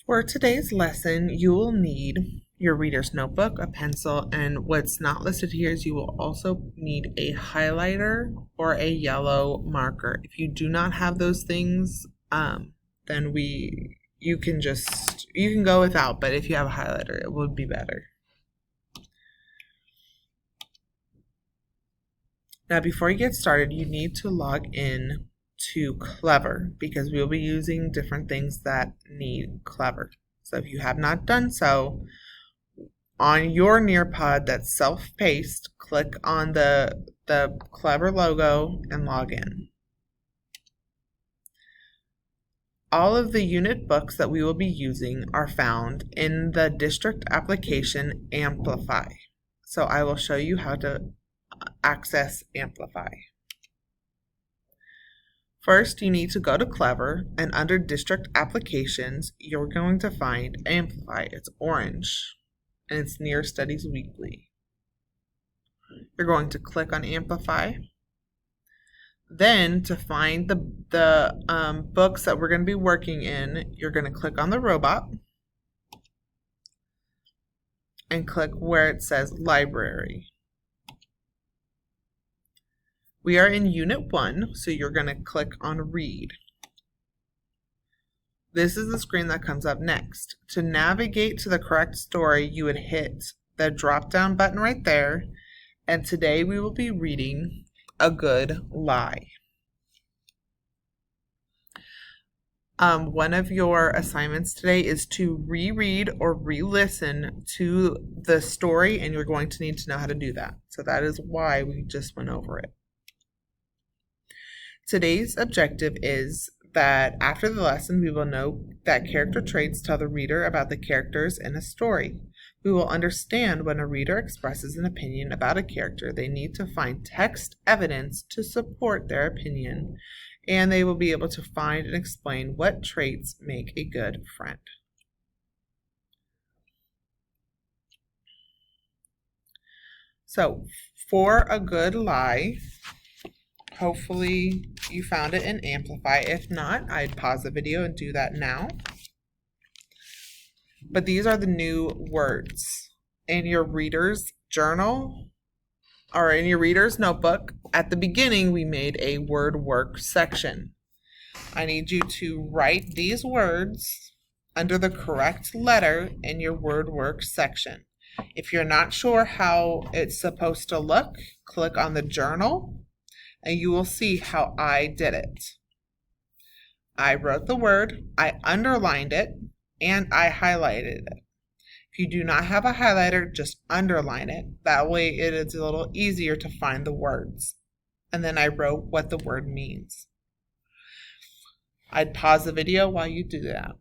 For today's lesson, you will need your reader's notebook, a pencil, and what's not listed here is you will also need a highlighter or a yellow marker. If you do not have those things, then you can go without, but if you have a highlighter, it would be better. Now, before you get started, you need to log in to Clever because we will be using different things that need Clever. So if you have not done so, on your Nearpod that's self-paced, click on the Clever logo and log in. All of the unit books that we will be using are found in the district application Amplify. So I will show you how to access Amplify. First, you need to go to Clever, and under District Applications, you're going to find Amplify. It's orange, and it's near Studies Weekly. You're going to click on Amplify. Then, to find the books that we're going to be working in, you're going to click on the robot and click where it says Library. We are in Unit 1, so you're going to click on Read. This is the screen that comes up next. To navigate to the correct story, you would hit the drop-down button right there, and today we will be reading A Good Lie. One of your assignments today is to reread or re-listen to the story, and you're going to need to know how to do that. So that is why we just went over it. Today's objective is that after the lesson, we will know that character traits tell the reader about the characters in a story. We will understand when a reader expresses an opinion about a character, they need to find text evidence to support their opinion, and they will be able to find and explain what traits make a good friend. So, for a good lie, hopefully you found it in Amplify. If not, I'd pause the video and do that now. But these are the new words. In your reader's journal or in your reader's notebook, at the beginning we made a word work section. I need you to write these words under the correct letter in your word work section. If you're not sure how it's supposed to look, click on the journal and you will see how I did it. I wrote the word, I underlined it, and I highlighted it. If you do not have a highlighter, just underline it. That way it is a little easier to find the words. And then I wrote what the word means. I'd pause the video while you do that.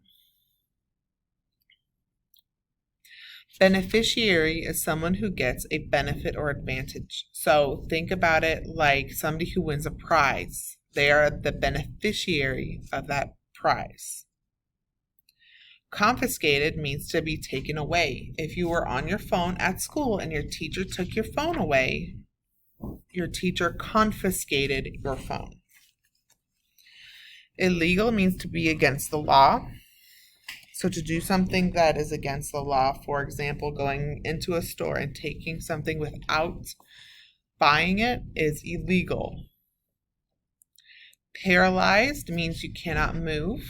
Beneficiary is someone who gets a benefit or advantage. So think about it like somebody who wins a prize. They are the beneficiary of that prize. Confiscated means to be taken away. If you were on your phone at school and your teacher took your phone away, your teacher confiscated your phone. Illegal means to be against the law. So to do something that is against the law, for example, going into a store and taking something without buying it, is illegal. Paralyzed means you cannot move,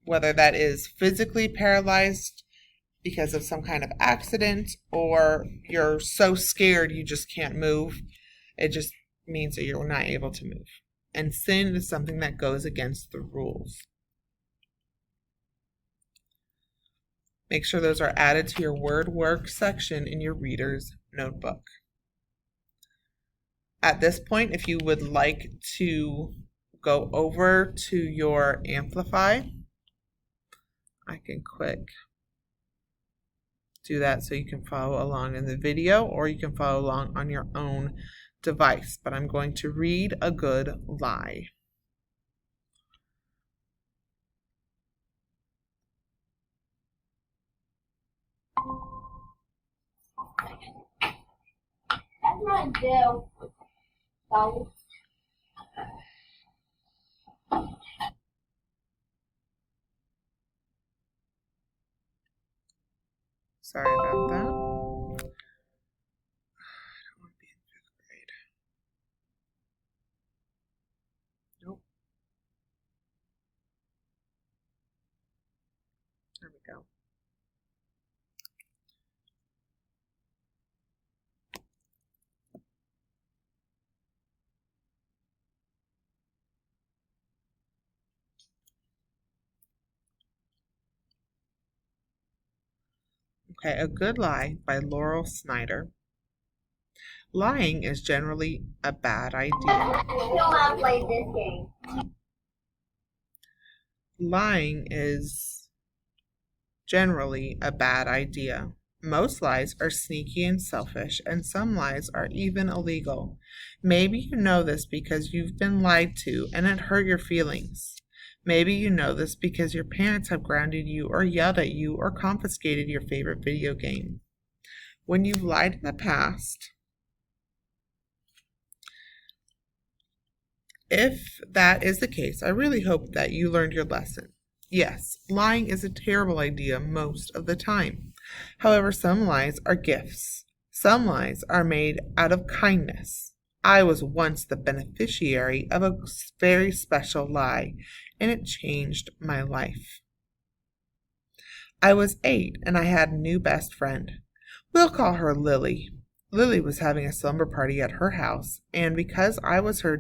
whether that is physically paralyzed because of some kind of accident or you're so scared you just can't move. It just means that you're not able to move. And sin is something that goes against the rules. Make sure those are added to your word work section in your reader's notebook. At this point, if you would like to go over to your Amplify, I can do that so you can follow along in the video or you can follow along on your own device. But I'm going to read A Good Lie. Sorry about that. I don't want to be in 5th grade. Nope. There we go. Okay, A Good Lie by Laurel Snyder. Lying is generally a bad idea. Played this game. Lying is generally a bad idea. Most lies are sneaky and selfish, and some lies are even illegal. Maybe you know this because you've been lied to and it hurt your feelings. Maybe you know this because your parents have grounded you or yelled at you or confiscated your favorite video game. When you've lied in the past, if that is the case, I really hope that you learned your lesson. Yes, lying is a terrible idea most of the time. However, some lies are gifts. Some lies are made out of kindness. I was once the beneficiary of a very special lie, and it changed my life. I was 8, and I had a new best friend. We'll call her Lily. Lily was having a slumber party at her house, and because I was her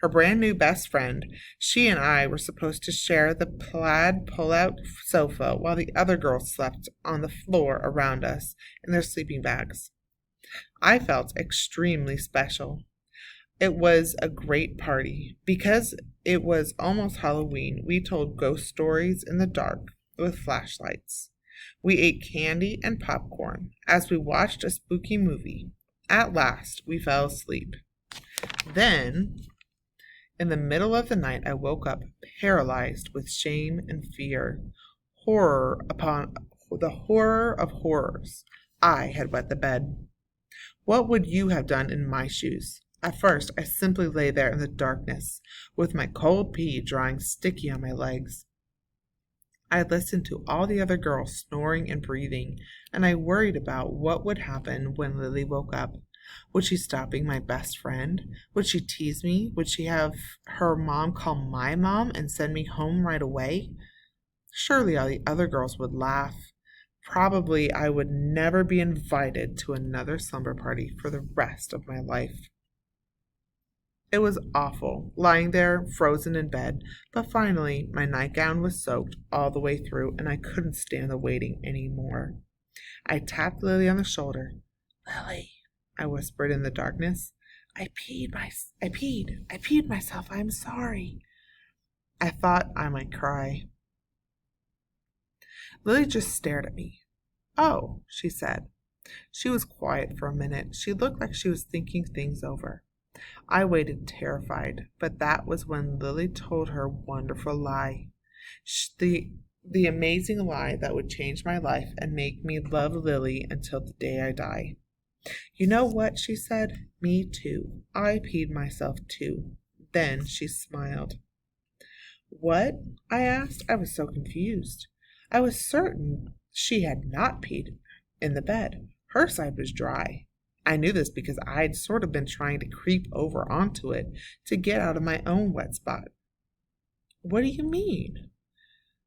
brand new best friend, she and I were supposed to share the plaid pull-out sofa while the other girls slept on the floor around us in their sleeping bags. I felt extremely special. It was a great party. Because it was almost Halloween, we told ghost stories in the dark with flashlights. We ate candy and popcorn as we watched a spooky movie. At last, we fell asleep. Then, in the middle of the night, I woke up paralyzed with shame and fear. Horror upon the horror of horrors. I had wet the bed. What would you have done in my shoes? At first, I simply lay there in the darkness, with my cold pee drying sticky on my legs. I listened to all the other girls snoring and breathing, and I worried about what would happen when Lily woke up. Would she stop being my best friend? Would she tease me? Would she have her mom call my mom and send me home right away? Surely all the other girls would laugh. Probably I would never be invited to another slumber party for the rest of my life. It was awful, lying there, frozen in bed, but finally my nightgown was soaked all the way through, and I couldn't stand the waiting any more. I tapped Lily on the shoulder. Lily, I whispered in the darkness. I peed myself. I'm sorry. I thought I might cry. Lily just stared at me. Oh, she said. She was quiet for a minute. She looked like she was thinking things over. I waited terrified, but that was when Lily told her wonderful lie. The amazing lie that would change my life and make me love Lily until the day I die. You know what, she said. Me too. I peed myself too. Then she smiled. What? I asked. I was so confused. I was certain she had not peed in the bed. Her side was dry. I knew this because I'd sort of been trying to creep over onto it to get out of my own wet spot. What do you mean?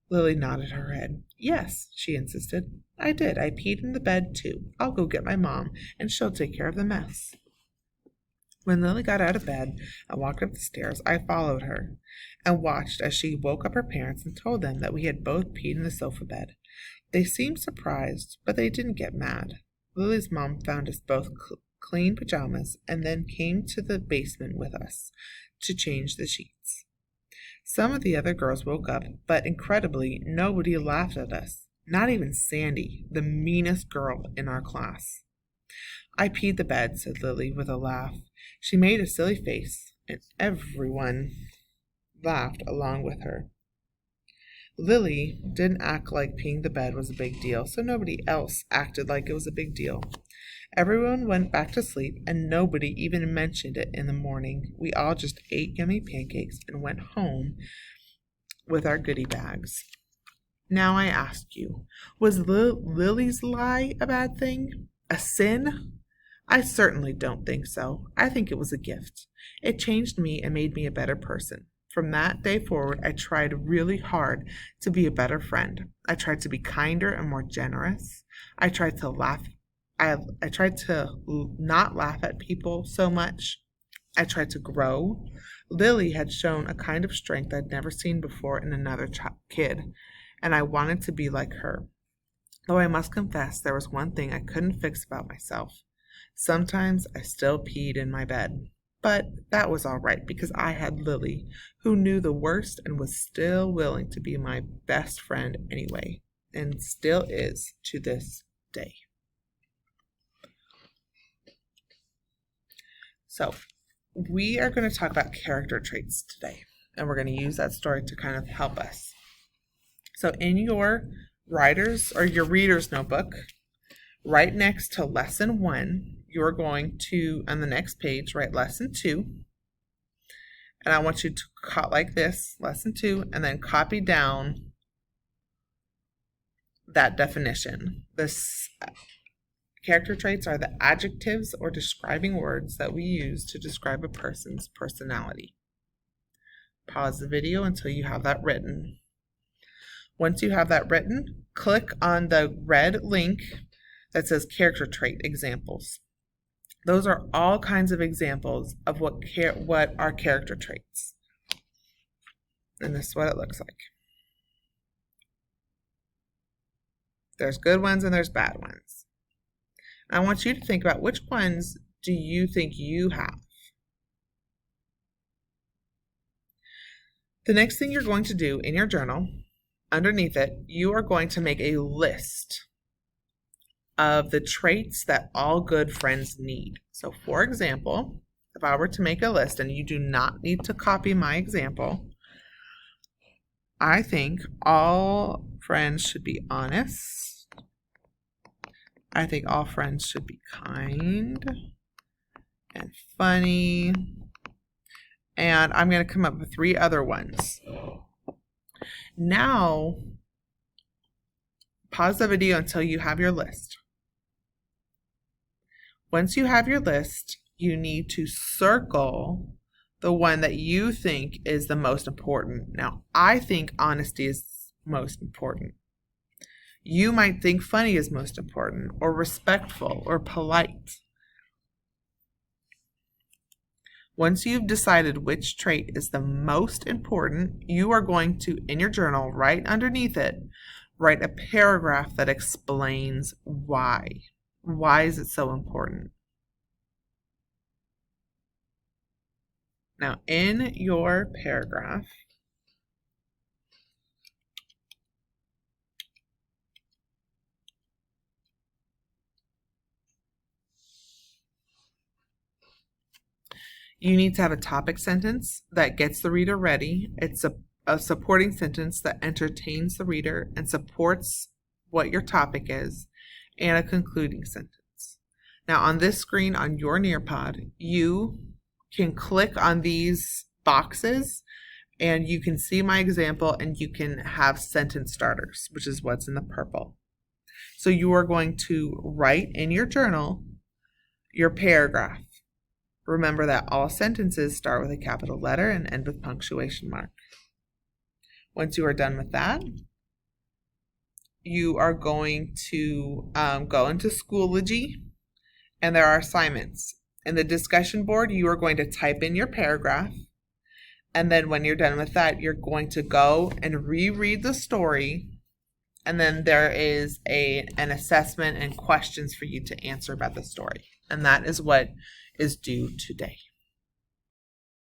Lily nodded her head. Yes, she insisted. I did. I peed in the bed, too. I'll go get my mom, and she'll take care of the mess. When Lily got out of bed and walked up the stairs, I followed her and watched as she woke up her parents and told them that we had both peed in the sofa bed. They seemed surprised, but they didn't get mad. Lily's mom found us both clean pajamas and then came to the basement with us to change the sheets. Some of the other girls woke up, but incredibly, nobody laughed at us. Not even Sandy, the meanest girl in our class. I peed the bed, said Lily with a laugh. She made a silly face, and everyone laughed along with her. Lily didn't act like peeing the bed was a big deal, so nobody else acted like it was a big deal. Everyone went back to sleep, and nobody even mentioned it in the morning. We all just ate yummy pancakes and went home with our goodie bags. Now I ask you, was Lily's lie a bad thing? A sin? I certainly don't think so. I think it was a gift. It changed me and made me a better person. From that day forward, I tried really hard to be a better friend. I tried to be kinder and more generous. I tried to laugh. I tried to not laugh at people so much. I tried to grow. Lily had shown a kind of strength I'd never seen before in another kid, and I wanted to be like her. Though I must confess there was one thing I couldn't fix about myself. Sometimes I still peed in my bed. But that was all right because I had Lily, who knew the worst and was still willing to be my best friend anyway, and still is to this day. So, we are going to talk about character traits today, and we're going to use that story to kind of help us. So, in your writer's or your reader's notebook, right next to lesson 1, you're going to, on the next page, write lesson 2. And I want you to cut like this, lesson 2, and then copy down that definition. This character traits are the adjectives or describing words that we use to describe a person's personality. Pause the video until you have that written. Once you have that written, click on the red link that says character trait examples. Those are all kinds of examples of what are character traits. And this is what it looks like. There's good ones and there's bad ones. I want you to think about which ones do you think you have. The next thing you're going to do in your journal, underneath it, you are going to make a list of the traits that all good friends need. So for example, if I were to make a list, and you do not need to copy my example, I think all friends should be honest. I think all friends should be kind and funny. And I'm going to come up with 3 other ones. Now, pause the video until you have your list. Once you have your list, you need to circle the one that you think is the most important. Now, I think honesty is most important. You might think funny is most important, or respectful, or polite. Once you've decided which trait is the most important, you are going to, in your journal, right underneath it, write a paragraph that explains why. Why is it so important? Now, in your paragraph, you need to have a topic sentence that gets the reader ready. It's a supporting sentence that entertains the reader and supports what your topic is, and a concluding sentence. Now on this screen on your Nearpod, you can click on these boxes and you can see my example and you can have sentence starters, which is what's in the purple. So you are going to write in your journal your paragraph. Remember that all sentences start with a capital letter and end with punctuation mark. Once you are done with that, you are going to go into Schoology, and there are assignments. In the discussion board, you are going to type in your paragraph, and then when you're done with that, you're going to go and reread the story, and then there is an assessment and questions for you to answer about the story. And that is what is due today.